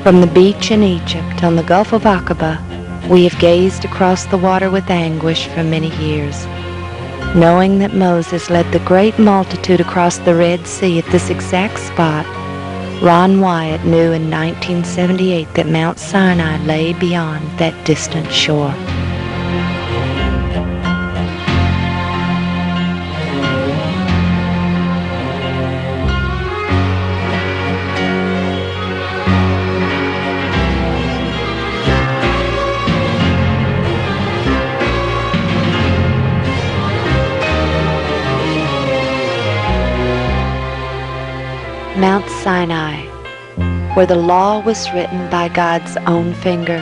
From the beach in Egypt on the Gulf of Aqaba, we have gazed across the water with anguish for many years, knowing that Moses led the great multitude across the Red Sea at this exact spot. Ron Wyatt knew in 1978 that Mount Sinai lay beyond that distant shore. Mount Sinai, where the law was written by God's own finger.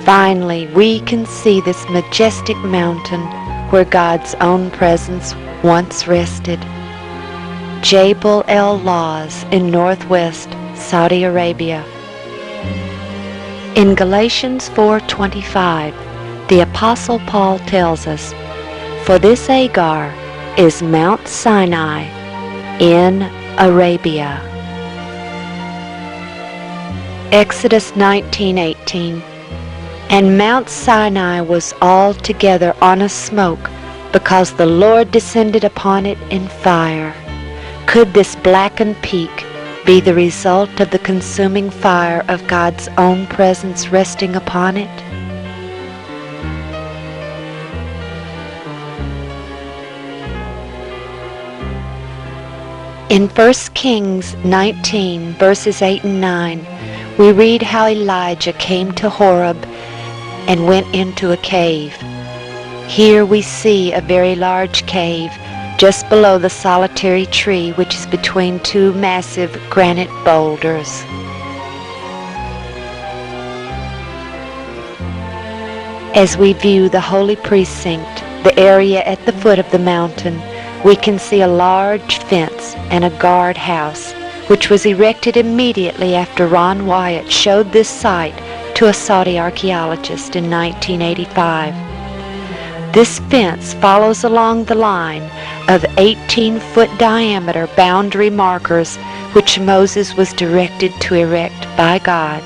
Finally, we can see this majestic mountain where God's own presence once rested. Jabal el-Lawz in northwest Saudi Arabia. In Galatians 4:25, the Apostle Paul tells us, "For this Agar is Mount Sinai in Arabia." Exodus 19:18, "And Mount Sinai was altogether on a smoke, because the Lord descended upon it in fire." Could this blackened peak be the result of the consuming fire of God's own presence resting upon it? In 1 Kings 19, verses 8 and 9, we read how Elijah came to Horeb and went into a cave. Here we see a very large cave just below the solitary tree which is between two massive granite boulders. As we view the holy precinct, the area at the foot of the mountain, we can see a large fence and a guard house, which was erected immediately after Ron Wyatt showed this site to a Saudi archaeologist in 1985. This fence follows along the line of 18-foot diameter boundary markers which Moses was directed to erect by God.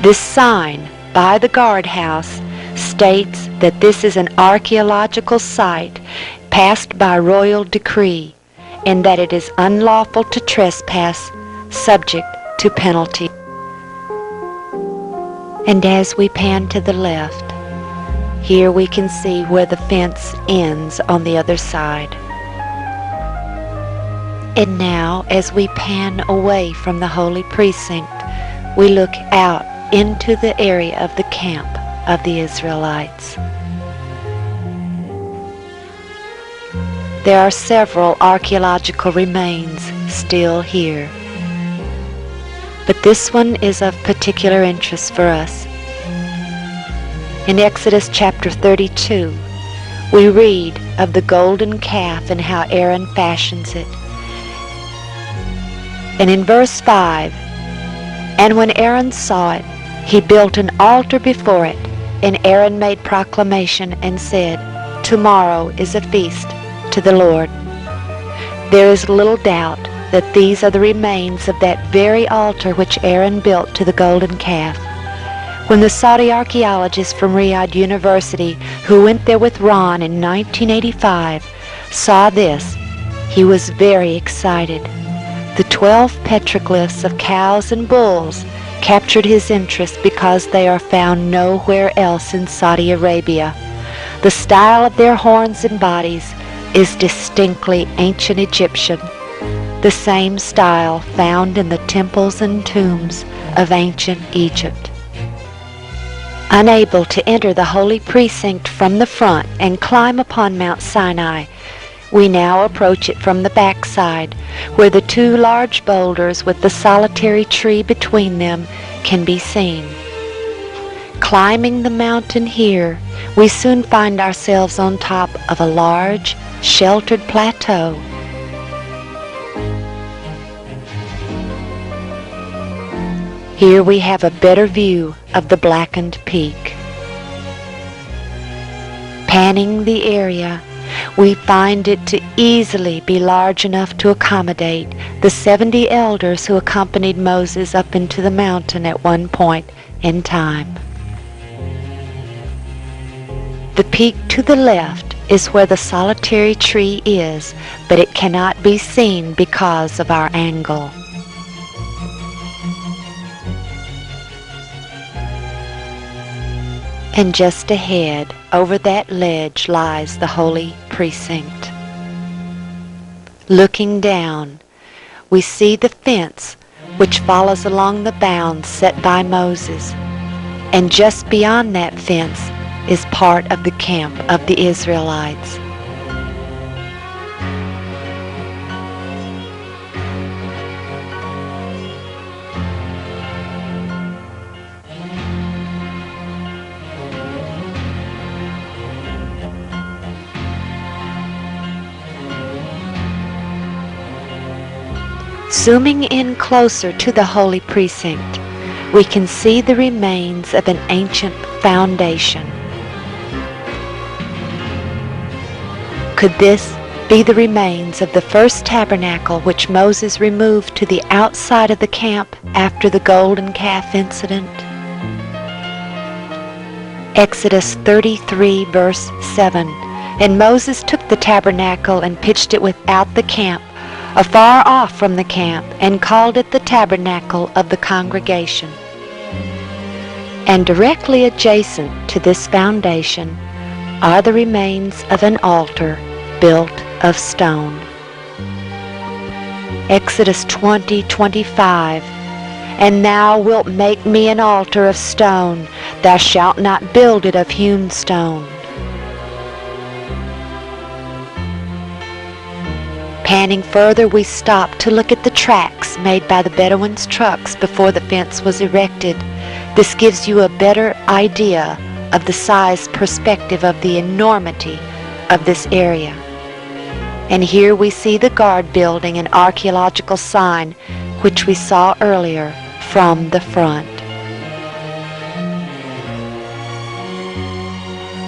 This sign by the guardhouse states that this is an archaeological site passed by royal decree, and that it is unlawful to trespass, subject to penalty. And as we pan to the left, here we can see where the fence ends on the other side. And now, as we pan away from the holy precinct, we look out into the area of the camp of the Israelites. There are several archaeological remains still here, but this one is of particular interest for us. In Exodus chapter 32, we read of the golden calf and how Aaron fashions it. And in verse 5, "And when Aaron saw it, he built an altar before it, and Aaron made proclamation and said, 'Tomorrow is a feast to the Lord.'" There is little doubt that these are the remains of that very altar which Aaron built to the golden calf. When the Saudi archaeologist from Riyadh University, who went there with Ron in 1985, saw this, he was very excited. The 12 petroglyphs of cows and bulls captured his interest because they are found nowhere else in Saudi Arabia. The style of their horns and bodies is distinctly ancient Egyptian, the same style found in the temples and tombs of ancient Egypt. Unable to enter the holy precinct from the front and climb upon Mount Sinai, we now approach it from the backside, where the two large boulders with the solitary tree between them can be seen. Climbing the mountain here, we soon find ourselves on top of a large, sheltered plateau. Here we have a better view of the blackened peak. Panning the area, we find it to easily be large enough to accommodate the 70 elders who accompanied Moses up into the mountain at one point in time. The peak to the left is where the solitary tree is, but it cannot be seen because of our angle. And just ahead, over that ledge, lies the holy precinct. Looking down, we see the fence which follows along the bounds set by Moses, and just beyond that fence is part of the camp of the Israelites. Zooming in closer to the holy precinct, we can see the remains of an ancient foundation. Could this be the remains of the first tabernacle which Moses removed to the outside of the camp after the golden calf incident? Exodus 33 verse 7, "And Moses took the tabernacle and pitched it without the camp, afar off from the camp, and called it the tabernacle of the congregation." And directly adjacent to this foundation are the remains of an altar built of stone. Exodus 20:25, "And thou wilt make me an altar of stone, thou shalt not build it of hewn stone." Panning further, we stop to look at the tracks made by the Bedouins' trucks before the fence was erected. This gives you a better idea of the size perspective of the enormity of this area. And here we see the guard building, an archaeological sign which we saw earlier from the front.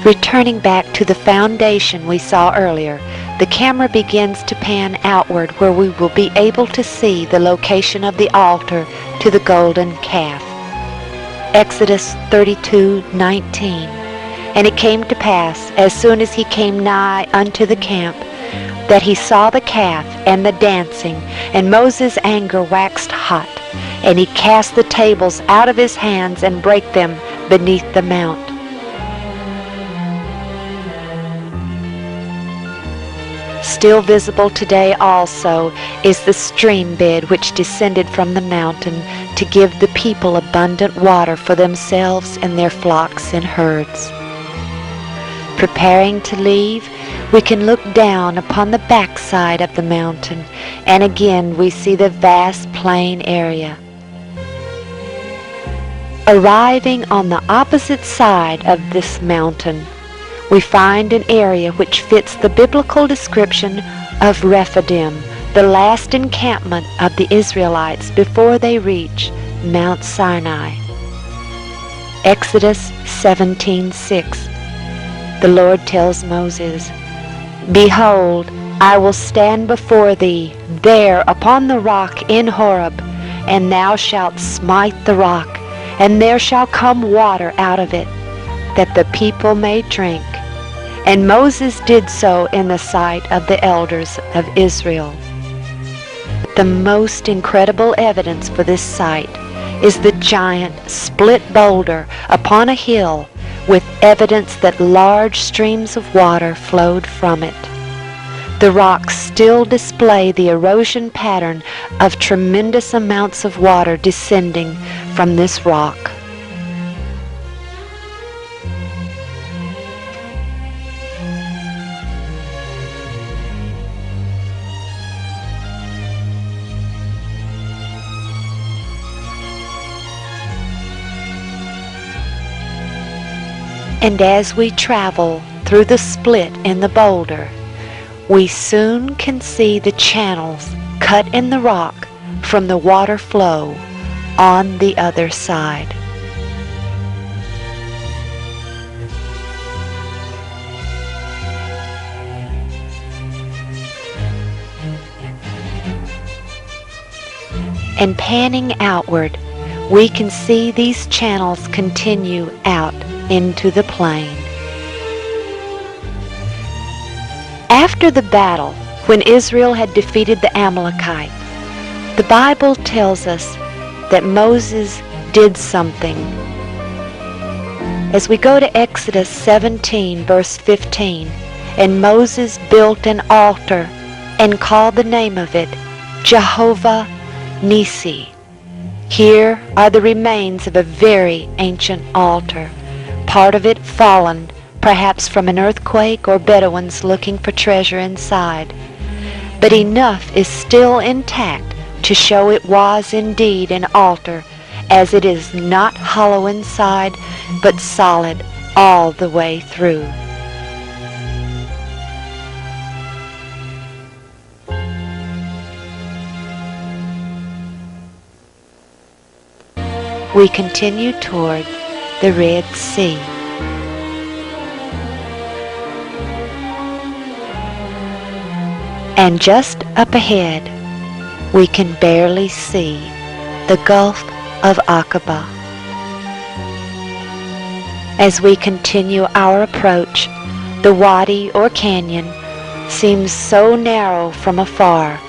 Returning back to the foundation we saw earlier, the camera begins to pan outward where we will be able to see the location of the altar to the golden calf. Exodus 32:19, "And it came to pass, as soon as he came nigh unto the camp, that he saw the calf and the dancing, and Moses' anger waxed hot, and he cast the tables out of his hands and brake them beneath the mount." Still visible today also is the stream bed which descended from the mountain to give the people abundant water for themselves and their flocks and herds. Preparing to leave, we can look down upon the backside of the mountain, and again we see the vast plain area. Arriving on the opposite side of this mountain, we find an area which fits the biblical description of Rephidim, the last encampment of the Israelites before they reach Mount Sinai. Exodus 17:6. The Lord tells Moses, "Behold, I will stand before thee there upon the rock in Horeb, and thou shalt smite the rock, and there shall come water out of it, that the people may drink." And Moses did so in the sight of the elders of Israel. The most incredible evidence for this sight is the giant split boulder upon a hill with evidence that large streams of water flowed from it. The rocks still display the erosion pattern of tremendous amounts of water descending from this rock. And as we travel through the split in the boulder, we soon can see the channels cut in the rock from the water flow on the other side. and panning outward, we can see these channels continue out into the plain. After the battle, when Israel had defeated the Amalekites, the Bible tells us that Moses did something. As we go to Exodus 17, verse 15, and Moses built an altar and called the name of it Jehovah Nissi. Here are the remains of a very ancient altar, part of it fallen, perhaps from an earthquake or Bedouins looking for treasure inside. But enough is still intact to show it was indeed an altar, as it is not hollow inside, but solid all the way through. We continue toward the Red Sea. And just up ahead, we can barely see the Gulf of Aqaba. As we continue our approach, the wadi or canyon seems so narrow from afar,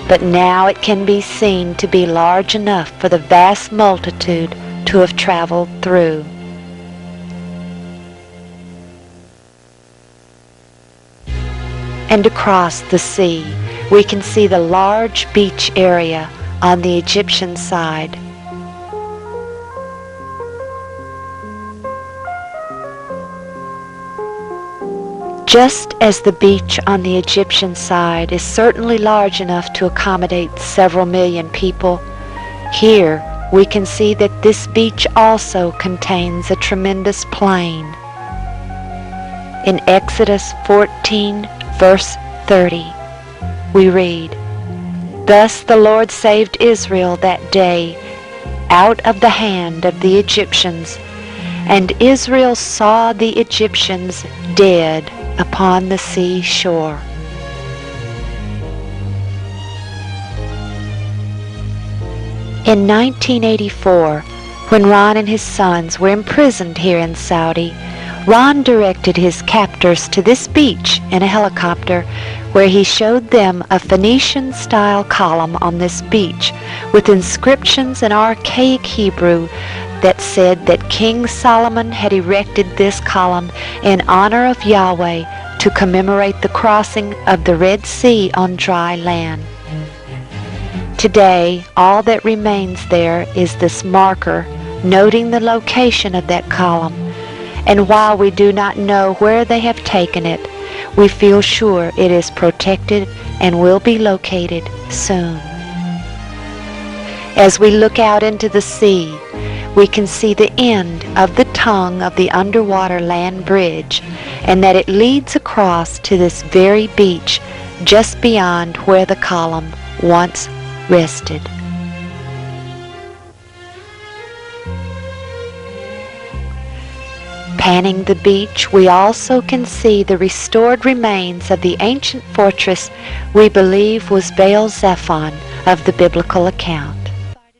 but now it can be seen to be large enough for the vast multitude to have traveled through. And across the sea, we can see the large beach area on the Egyptian side. Just as the beach on the Egyptian side is certainly large enough to accommodate several million people, here we can see that this beach also contains a tremendous plain. In Exodus 14, verse 30, we read, "Thus the Lord saved Israel that day out of the hand of the Egyptians, and Israel saw the Egyptians dead upon the sea shore." In 1984, when Ron and his sons were imprisoned here in Saudi, Ron directed his captors to this beach in a helicopter, where he showed them a Phoenician-style column on this beach with inscriptions in archaic Hebrew that said that King Solomon had erected this column in honor of Yahweh to commemorate the crossing of the Red Sea on dry land. Today, all that remains there is this marker noting the location of that column, and while we do not know where they have taken it, we feel sure it is protected and will be located soon. As we look out into the sea, we can see the end of the tongue of the underwater land bridge, and that it leads across to this very beach just beyond where the column once rested. Panning the beach, we also can see the restored remains of the ancient fortress we believe was Baal Zephon of the biblical account.